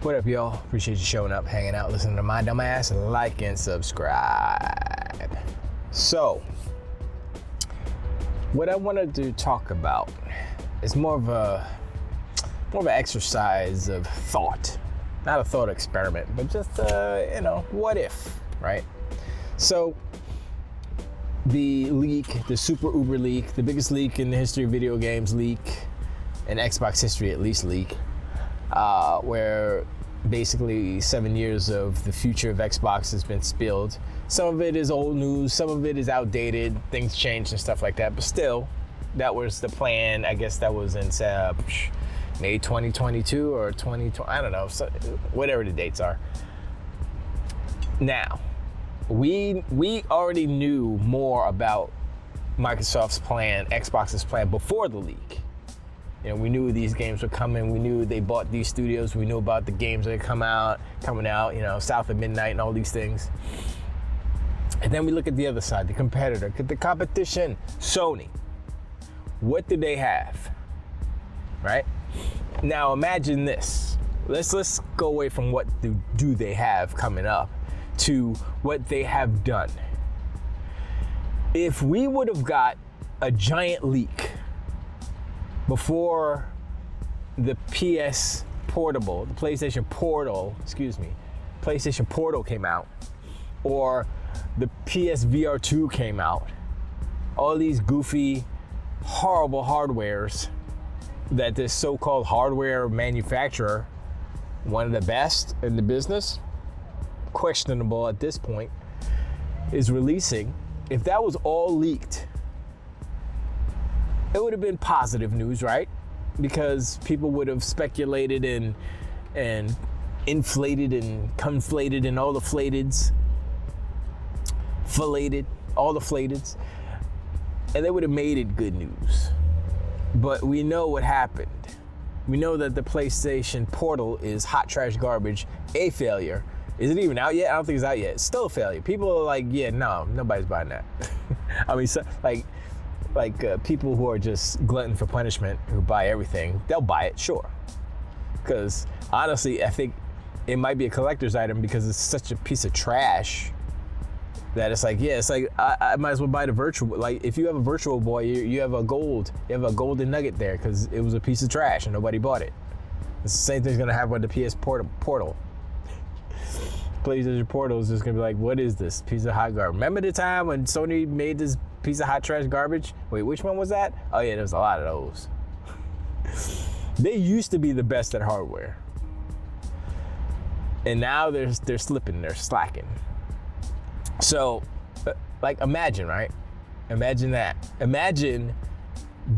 What up, y'all? Appreciate you showing up, hanging out, listening to my dumb ass. Like and subscribe. So, what I wanted to talk about is more of an exercise of thought, not a thought experiment, but just what if, right? So, the leak, the super uber leak, the biggest leak in the history of video games leak, in Xbox history at least leak, where basically 7 years of the future of Xbox has been spilled. Some of it is old news, some of it is outdated, things changed and stuff like that, but still, that was the plan. I guess that was in May 2022 or 2020, I don't know, so whatever the dates are. Now, we already knew more about Microsoft's plan, Xbox's plan before the leak. You know, we knew these games were coming. We knew they bought these studios. We knew about the games that coming out, South of Midnight and all these things. And then we look at the other side, the competitor, the competition, Sony. What did they have, right? Now imagine this. Let's go away from what do they have coming up to what they have done. If we would have got a giant leak before the PlayStation Portal came out, or the PSVR 2 came out, all these goofy, horrible hardwares that this so-called hardware manufacturer, one of the best in the business, questionable at this point, is releasing, if that was all leaked, it would have been positive news, right? Because people would have speculated and inflated and conflated and all the flateds, filleted, all the flateds, and they would have made it good news. But we know what happened. We know that the PlayStation Portal is hot trash garbage, a failure. Is it even out yet? I don't think it's out yet. It's still a failure. People are like, yeah, no, nobody's buying that. I mean, people who are just glutton for punishment, who buy everything, they'll buy it, sure. Because honestly, I think it might be a collector's item because it's such a piece of trash that it's like, yeah, it's like I might as well buy the virtual. Like if you have a Virtual Boy, you have a golden nugget there because it was a piece of trash and nobody bought it. It's the same thing's gonna happen with the PS Portal. PlayStation Portal is just gonna be like, what is this piece of hot garbage? Remember the time when Sony made this piece of hot trash garbage? Wait, which one was that? Oh yeah, there's a lot of those. They used to be the best at hardware, and now they're slipping, they're slacking. So, like, imagine, right? Imagine that. Imagine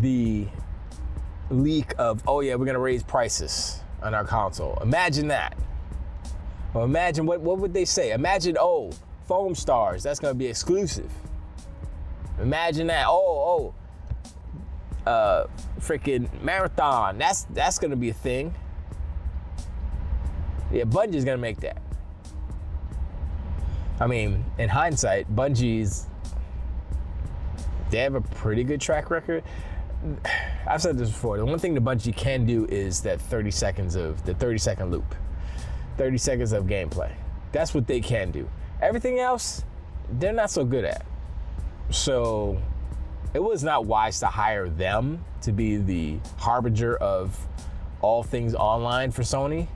the leak of, oh yeah, we're gonna raise prices on our console. Imagine that. Or imagine what would they say? Imagine, oh, Foam Stars, that's gonna be exclusive. Imagine that. Freaking Marathon, that's gonna be a thing. Yeah, Bungie's gonna make that. I mean, in hindsight, Bungie's, they have a pretty good track record. I've said this before. The one thing the Bungie can do is that 30 second loop. 30 seconds of gameplay. That's what they can do. Everything else, they're not so good at. So it was not wise to hire them to be the harbinger of all things online for Sony.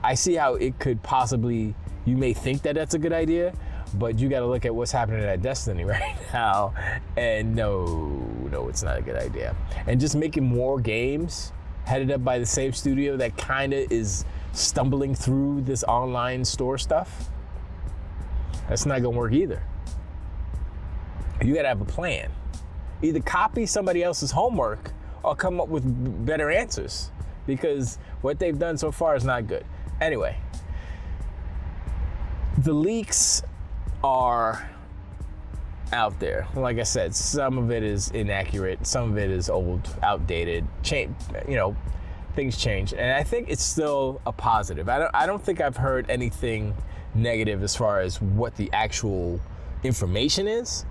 I see how it could possibly, you may think that that's a good idea, but you got to look at what's happening at Destiny right now. And no, it's not a good idea. And just making more games headed up by the same studio that kind of is stumbling through this online store stuff, that's not gonna work either. You gotta have a plan. Either copy somebody else's homework or come up with better answers, because what they've done so far is not good. Anyway, the leaks are out there. Like I said, some of it is inaccurate, some of it is old, outdated, things change, and I think it's still a positive. I don't think I've heard anything negative as far as what the actual information is,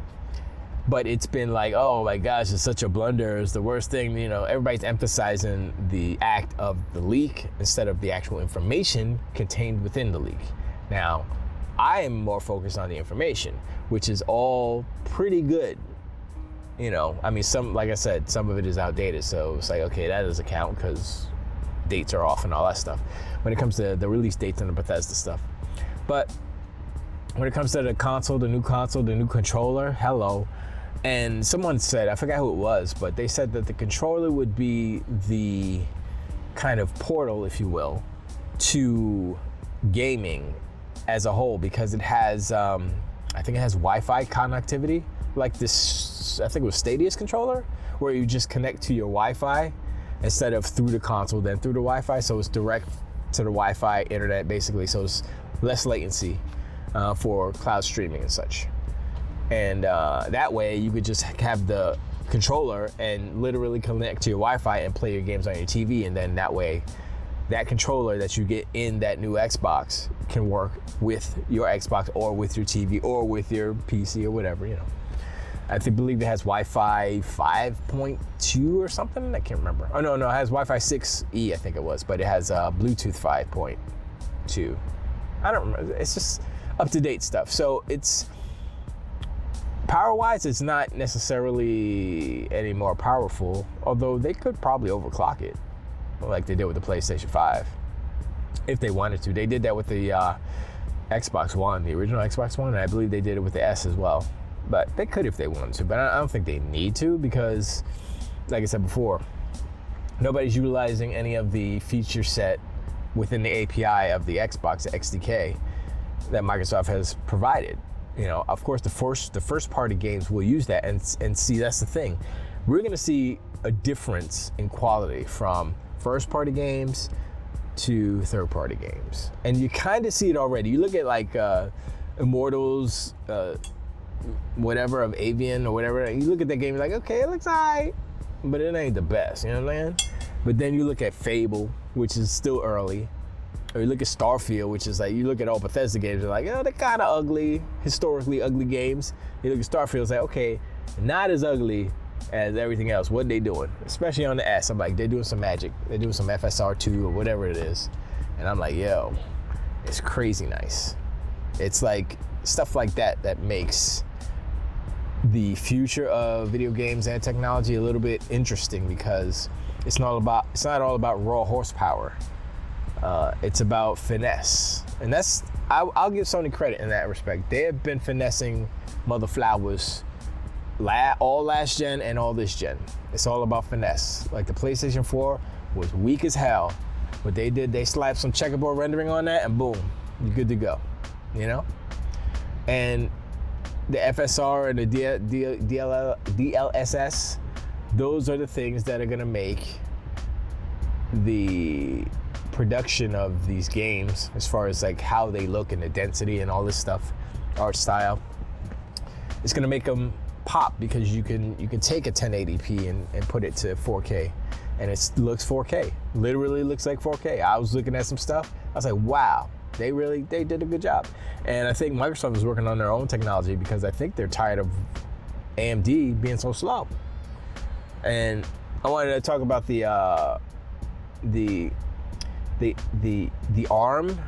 But it's been like, oh my gosh, it's such a blunder. It's the worst thing. You know, everybody's emphasizing the act of the leak instead of the actual information contained within the leak. Now, I am more focused on the information, which is all pretty good. You know, I mean, like I said, some of it is outdated. So it's like, okay, that doesn't count because dates are off and all that stuff. When it comes to the release dates and the Bethesda stuff. But when it comes to the console, the new controller, hello. And someone said, I forgot who it was, but they said that the controller would be the kind of portal, if you will, to gaming as a whole, because it has, I think it has Wi-Fi connectivity, like this, I think it was Stadia's controller, where you just connect to your Wi-Fi instead of through the console, then through the Wi-Fi. So it's direct to the Wi-Fi internet, basically. So it's less latency for cloud streaming and such. And that way you could just have the controller and literally connect to your Wi-Fi and play your games on your TV. And then that way, that controller that you get in that new Xbox can work with your Xbox or with your TV or with your PC or whatever, you know. I believe it has Wi-Fi 5.2 or something. I can't remember. Oh, no, it has Wi-Fi 6E, I think it was, but it has Bluetooth 5.2. I don't remember. It's just up-to-date stuff. So it's, power-wise, it's not necessarily any more powerful, although they could probably overclock it, like they did with the PlayStation 5, if they wanted to. They did that with the Xbox One, the original Xbox One, and I believe they did it with the S as well. But they could if they wanted to, but I don't think they need to, because, like I said before, nobody's utilizing any of the feature set within the API of the Xbox, the XDK, that Microsoft has provided. You know, of course, the first party games will use that, and see, that's the thing. We're going to see a difference in quality from first party games to third party games, and you kind of see it already. You look at like Immortals, whatever, of Avian or whatever. You look at that game, you're like, okay, it looks alright, but it ain't the best. You know what I'm saying? But then you look at Fable, which is still early. Or you look at Starfield, which is like, you look at all Bethesda games, you're like, oh, they're kind of ugly, historically ugly games. You look at Starfield, it's like, okay, not as ugly as everything else. What are they doing? Especially on the S. I'm like, they're doing some magic. They're doing some FSR2 or whatever it is. And I'm like, yo, it's crazy nice. It's like stuff like that that makes the future of video games and technology a little bit interesting, because it's not all about raw horsepower. It's about finesse, and that's, I'll give Sony credit in that respect. They have been finessing mother flowers all last gen and all this gen. It's all about finesse. Like the PlayStation 4 was weak as hell. What they did, they slapped some checkerboard rendering on that, and boom, you're good to go. You know, and the FSR and the DLSS, those are the things that are gonna make the production of these games, as far as like how they look and the density and all this stuff, art style, it's gonna make them pop, because you can take a 1080p and put it to 4K, and it looks 4K. Literally looks like 4K. I was looking at some stuff, I was like, wow, they did a good job. And I think Microsoft is working on their own technology, because I think they're tired of AMD being so slow. And I wanted to talk about the ARM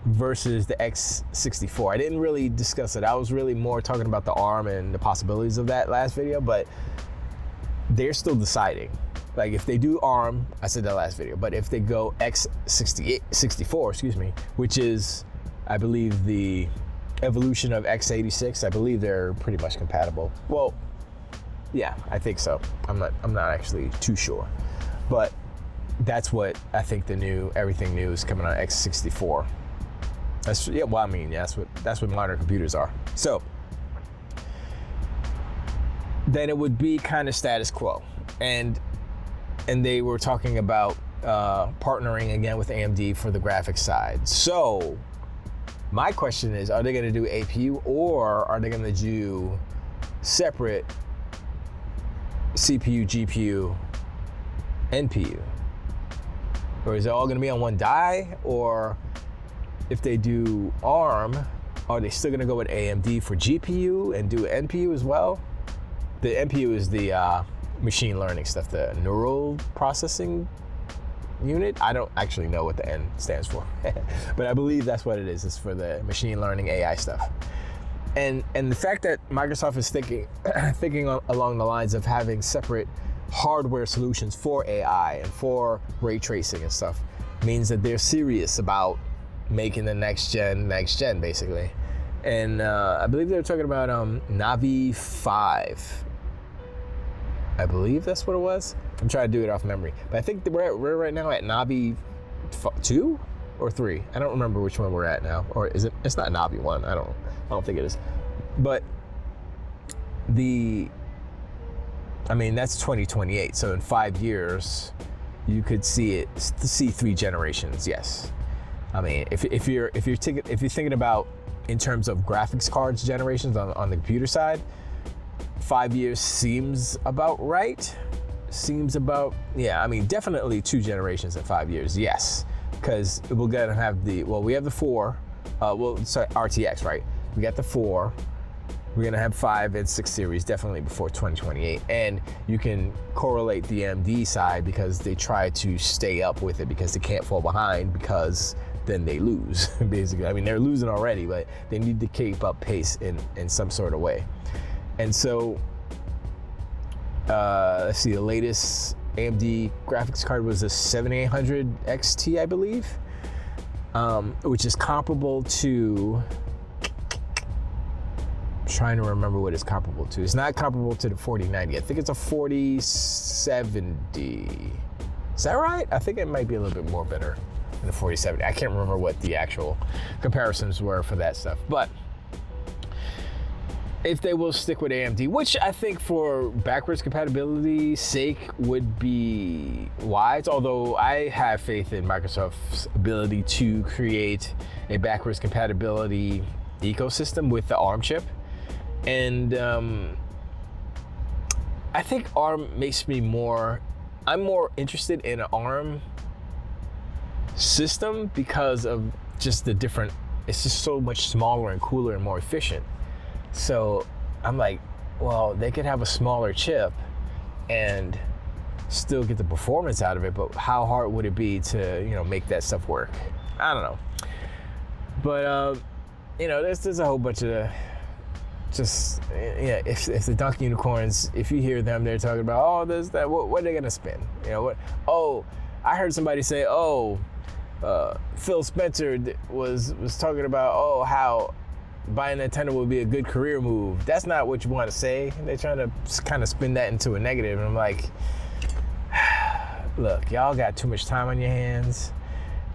versus the X64. I didn't really discuss it. I was really more talking about the ARM and the possibilities of that last video, but they're still deciding. Like if they do ARM, I said that last video, but if they go X64, which is, I believe, the evolution of x86, I believe they're pretty much compatible. Well, yeah, I think so. I'm not actually too sure, but that's what I think everything new is coming on x64. That's what modern computers are. So then it would be kind of status quo, and they were talking about partnering again with AMD for the graphics side. So my question is, are they going to do APU, or are they going to do separate CPU, GPU, NPU? Or is it all going to be on one die? Or if they do ARM, are they still going to go with AMD for GPU and do NPU as well? The NPU is the machine learning stuff, the neural processing unit. I don't actually know what the N stands for, but I believe that's what it is. It's for the machine learning AI stuff. And the fact that Microsoft is thinking along the lines of having separate hardware solutions for AI and for ray tracing and stuff means that they're serious about making the next gen basically. And I believe they're talking about Navi 5. I believe that's what it was. I'm trying to do it off memory, but I think we're right now at Navi 2 or 3. I don't remember which one we're at now. Or is it? It's not Navi 1. I don't think it is. But that's 2028. So in 5 years, you could see 3 generations. Yes. I mean, if you're thinking about in terms of graphics cards generations on the computer side, 5 years seems about right. Definitely 2 generations in 5 years. Yes, because we're gonna have we have the 4. RTX, right? We got the 4. We're gonna have 5 and 6 series definitely before 2028, and you can correlate the AMD side because they try to stay up with it because they can't fall behind, because then they lose basically. I mean, they're losing already, but they need to keep up pace in some sort of way. And so let's see, the latest AMD graphics card was a 7800 XT, I believe, which is comparable to, I'm trying to remember what it's comparable to. It's not comparable to the 4090. I think it's a 4070. Is that right? I think it might be a little bit more better than the 4070. I can't remember what the actual comparisons were for that stuff. But if they will stick with AMD, which I think for backwards compatibility's sake would be wise, although I have faith in Microsoft's ability to create a backwards compatibility ecosystem with the ARM chip. And I think ARM makes me I'm more interested in an ARM system because of just the different, it's just so much smaller and cooler and more efficient. So I'm like, well, they could have a smaller chip and still get the performance out of it, but how hard would it be to, make that stuff work? I don't know. But, there's a whole bunch of just, if the Donkey Unicorns, if you hear them, they're talking about, there's that, what are they gonna spend? I heard somebody say, Phil Spencer was talking about, how buying Nintendo would be a good career move. That's not what you want to say. They're trying to kind of spin that into a negative. And I'm like, look, y'all got too much time on your hands.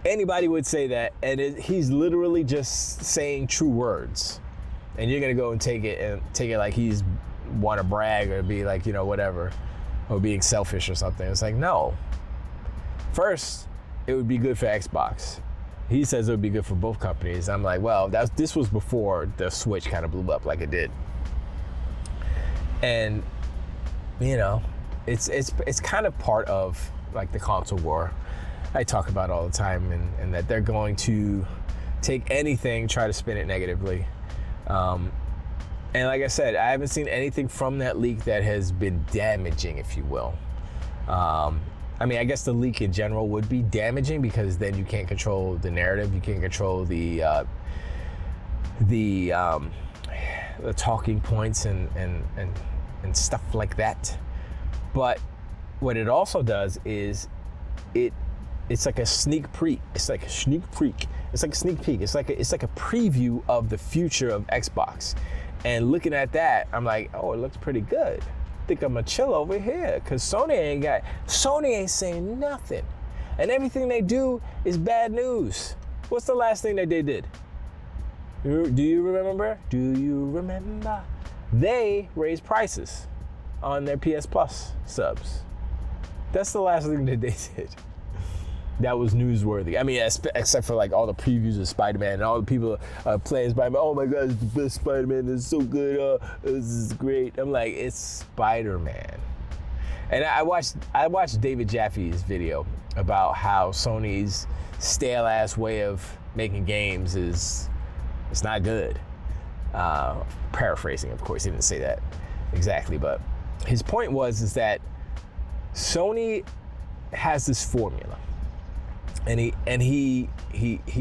Anybody would say that, and he's literally just saying true words. And you're gonna go and take it like he's want to brag or be like, whatever, or being selfish or something. It's like, no. First, it would be good for Xbox. He says it would be good for both companies. I'm like, well, this was before the Switch kind of blew up like it did. And, it's kind of part of like the console war I talk about all the time, and that they're going to take anything, try to spin it negatively. And like I said, I haven't seen anything from that leak that has been damaging, if you will. I guess the leak in general would be damaging because then you can't control the narrative, you can't control the talking points and stuff like that. But what it also does is it's like a sneak peek. It's like a sneak peek. It's like a sneak peek. It's like a preview of the future of Xbox. And looking at that, I'm like, it looks pretty good. I think I'm gonna chill over here, cause Sony ain't saying nothing, and everything they do is bad news. What's the last thing that they did? Do you remember? They raised prices on their PS Plus subs. That's the last thing that they did. That was newsworthy. Except for like all the previews of Spider-Man and all the people playing Spider-Man. Oh my God, it's the best Spider-Man. It's so good. This is great. I'm like, it's Spider-Man. And I watched David Jaffe's video about how Sony's stale ass way of making games it's not good. Paraphrasing, of course, he didn't say that exactly, but his point is that Sony has this formula, and he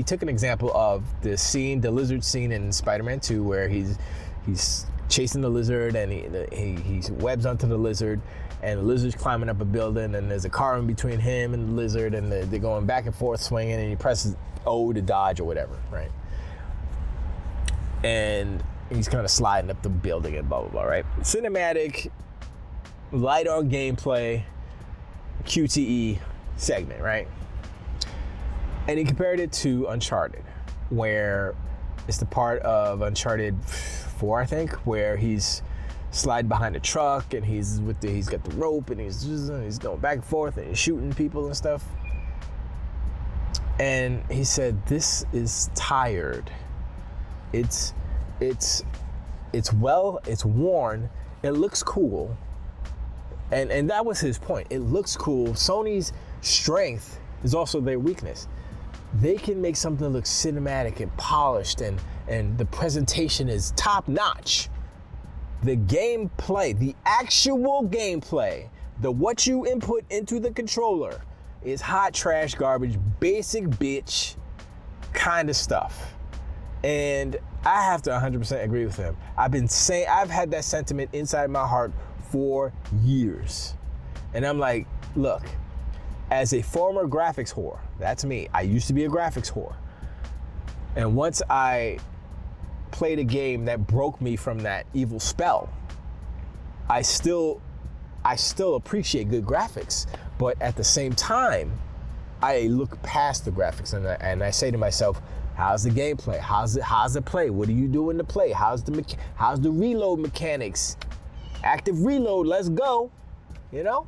took an example of the lizard scene in Spider-Man 2, where he's chasing the lizard, and he webs onto the lizard, and the lizard's climbing up a building, and there's a car in between him and the lizard, and they're going back and forth swinging, and he presses O to dodge or whatever, right? And he's kind of sliding up the building and blah, blah, blah, right? Cinematic, light on gameplay, QTE segment, right? And he compared it to Uncharted, where it's the part of Uncharted 4, I think, where he's sliding behind a truck, and he's got the rope, and he's going back and forth, and he's shooting people and stuff. And he said, this is tired. It's worn. It looks cool. And that was his point. It looks cool. Sony's strength is also their weakness. They can make something look cinematic and polished, and the presentation is top notch. The gameplay, the actual gameplay, what you input into the controller is hot trash garbage, basic bitch kind of stuff. And I have to 100% agree with him. I've had that sentiment inside my heart for years. And I'm like, look, as a former graphics whore, that's me. I used to be a graphics whore. And once I played a game that broke me from that evil spell, I still appreciate good graphics, but at the same time, I look past the graphics and I say to myself, how's the gameplay? How's the play? What are you doing to play? How's the reload mechanics? Active reload, let's go, you know?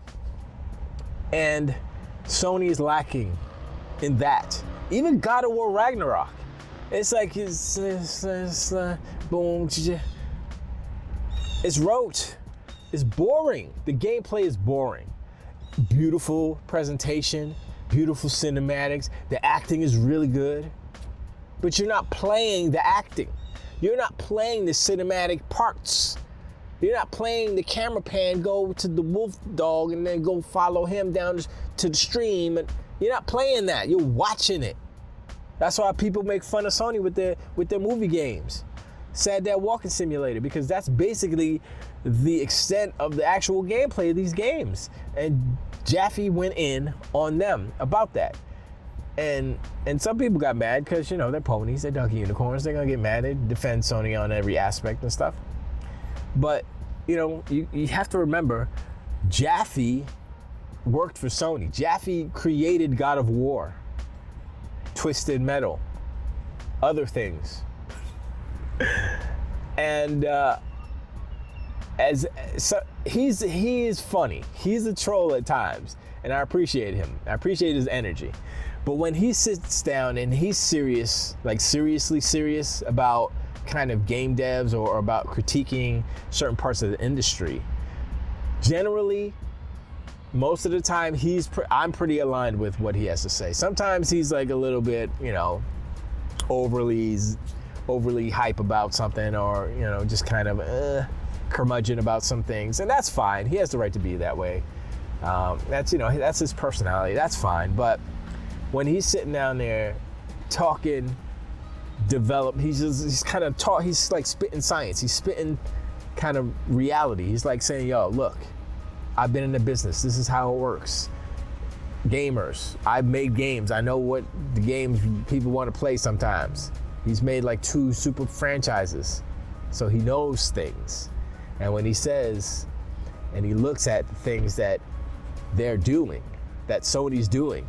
And Sony is lacking in that. Even God of War Ragnarok, it's like it's boom, it's rote. It's boring. The gameplay is boring. Beautiful presentation, beautiful cinematics. The acting is really good, but you're not playing the acting. You're not playing the cinematic parts. You're not playing the camera pan, go to the wolf dog and then go follow him down to the stream. And you're not playing that. You're watching it. That's why people make fun of Sony with their movie games. Sad Dad Walking Simulator, because that's basically the extent of the actual gameplay of these games. And Jaffe went in on them about that. And some people got mad because, you know, they're ponies, they're donkey unicorns, they're gonna get mad, they defend Sony on every aspect and stuff. But, you know, you have to remember, Jaffe worked for Sony. Jaffe created God of War, Twisted Metal, other things. And he is funny. He's a troll at times, and I appreciate him. I appreciate his energy. But when he sits down and he's serious, like seriously serious about kind of game devs or about critiquing certain parts of the industry, generally, most of the time, I'm pretty aligned with what he has to say. Sometimes he's like a little bit, you know, overly hype about something, or, you know, just kind of curmudgeon about some things, and that's fine. He has the right to be that way. That's, you know, that's his personality. That's fine. But when he's sitting down there talking, he's like spitting science. He's spitting kind of reality. He's like saying, yo, look, I've been in the business. This is how it works. Gamers, I've made games. I know what the games people want to play sometimes. He's made like 2 super franchises, so he knows things. And when he says, and he looks at the things that they're doing, that Sony's doing,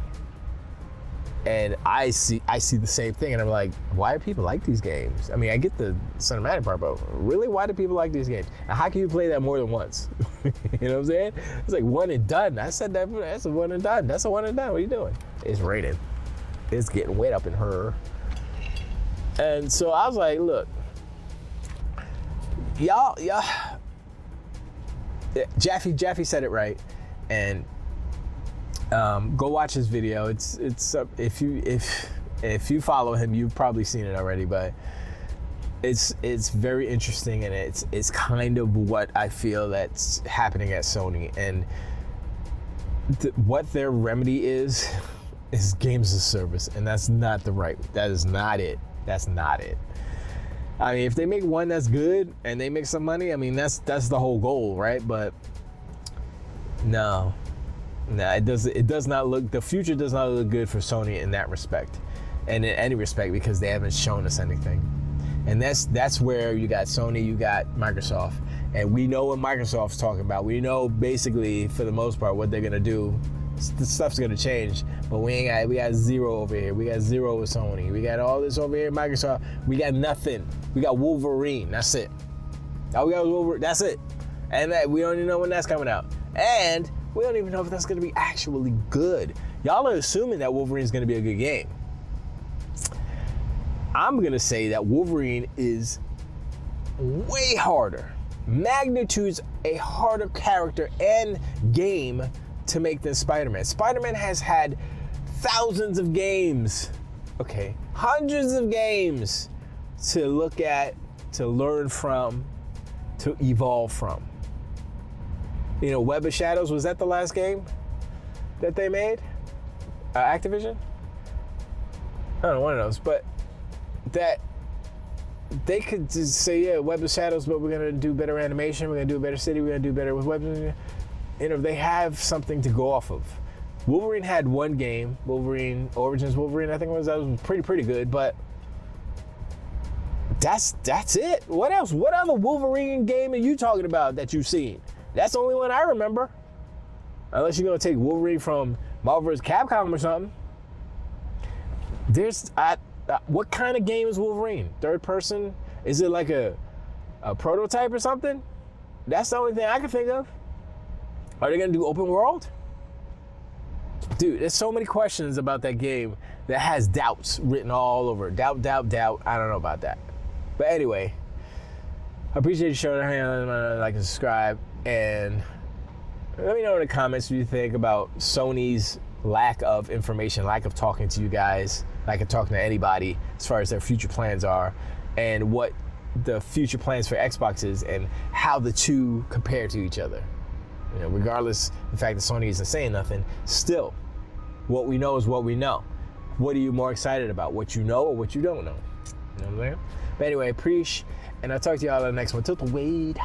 and I see the same thing, and I'm like, why do people like these games? I mean, I get the cinematic part, but really, why do people like these games? And how can you play that more than once? You know what I'm saying? It's like one and done. I said that's a one and done. That's a one and done. What are you doing? It's raining. It's getting wet up in her. And so I was like, look, y'all, Jaffe said it right, and go watch his video. It's if you follow him, you've probably seen it already, but it's very interesting, and it's kind of what I feel that's happening at Sony, and what their remedy is games as a service, and that is not it. That's not it. I mean, if they make one that's good and they make some money, I mean, that's the whole goal, right? But no, it does not look, the future does not look good for Sony in that respect, and in any respect, because they haven't shown us anything. And that's where you got Sony, you got Microsoft, and we know what Microsoft's talking about. We know basically, for the most part, what they're gonna do. The stuff's gonna change, but we got zero over here. We got zero with Sony. We got all this over here, Microsoft. We got nothing. We got Wolverine. That's it. All we got was Wolverine. That's it. And we don't even know when that's coming out. And we don't even know if that's gonna be actually good. Y'all are assuming that Wolverine's gonna be a good game. I'm gonna say that Wolverine is way harder. Magnitudes a harder character and game to make than Spider-Man. Spider-Man has had thousands of games, okay, hundreds of games to look at, to learn from, to evolve from. You know, Web of Shadows, was that the last game that they made? Activision? I don't know, one of those, but that they could just say, yeah, Web of Shadows, but we're gonna do better animation, we're gonna do a better city, we're gonna do better with web. You know, they have something to go off of. Wolverine had one game, Wolverine Origins Wolverine, I think it was, that was pretty good, but that's it. What else? What other Wolverine game are you talking about that you've seen? That's the only one I remember. Unless you're gonna take Wolverine from Marvel vs. Capcom or something. What kind of game is Wolverine? Third person? Is it like a prototype or something? That's the only thing I can think of. Are they gonna do open world? Dude, there's so many questions about that game that has doubts written all over it. Doubt. I don't know about that. But anyway, I appreciate you showing a like and subscribe, and let me know in the comments what you think about Sony's lack of information, lack of talking to you guys, lack of talking to anybody as far as their future plans are, and what the future plans for Xbox is, and how the two compare to each other. You know, regardless of the fact that Sony isn't saying nothing, still, what we know is what we know. What are you more excited about? What you know or what you don't know? You know what I'm saying? But anyway, and I'll talk to y'all on the next one. Till the wait.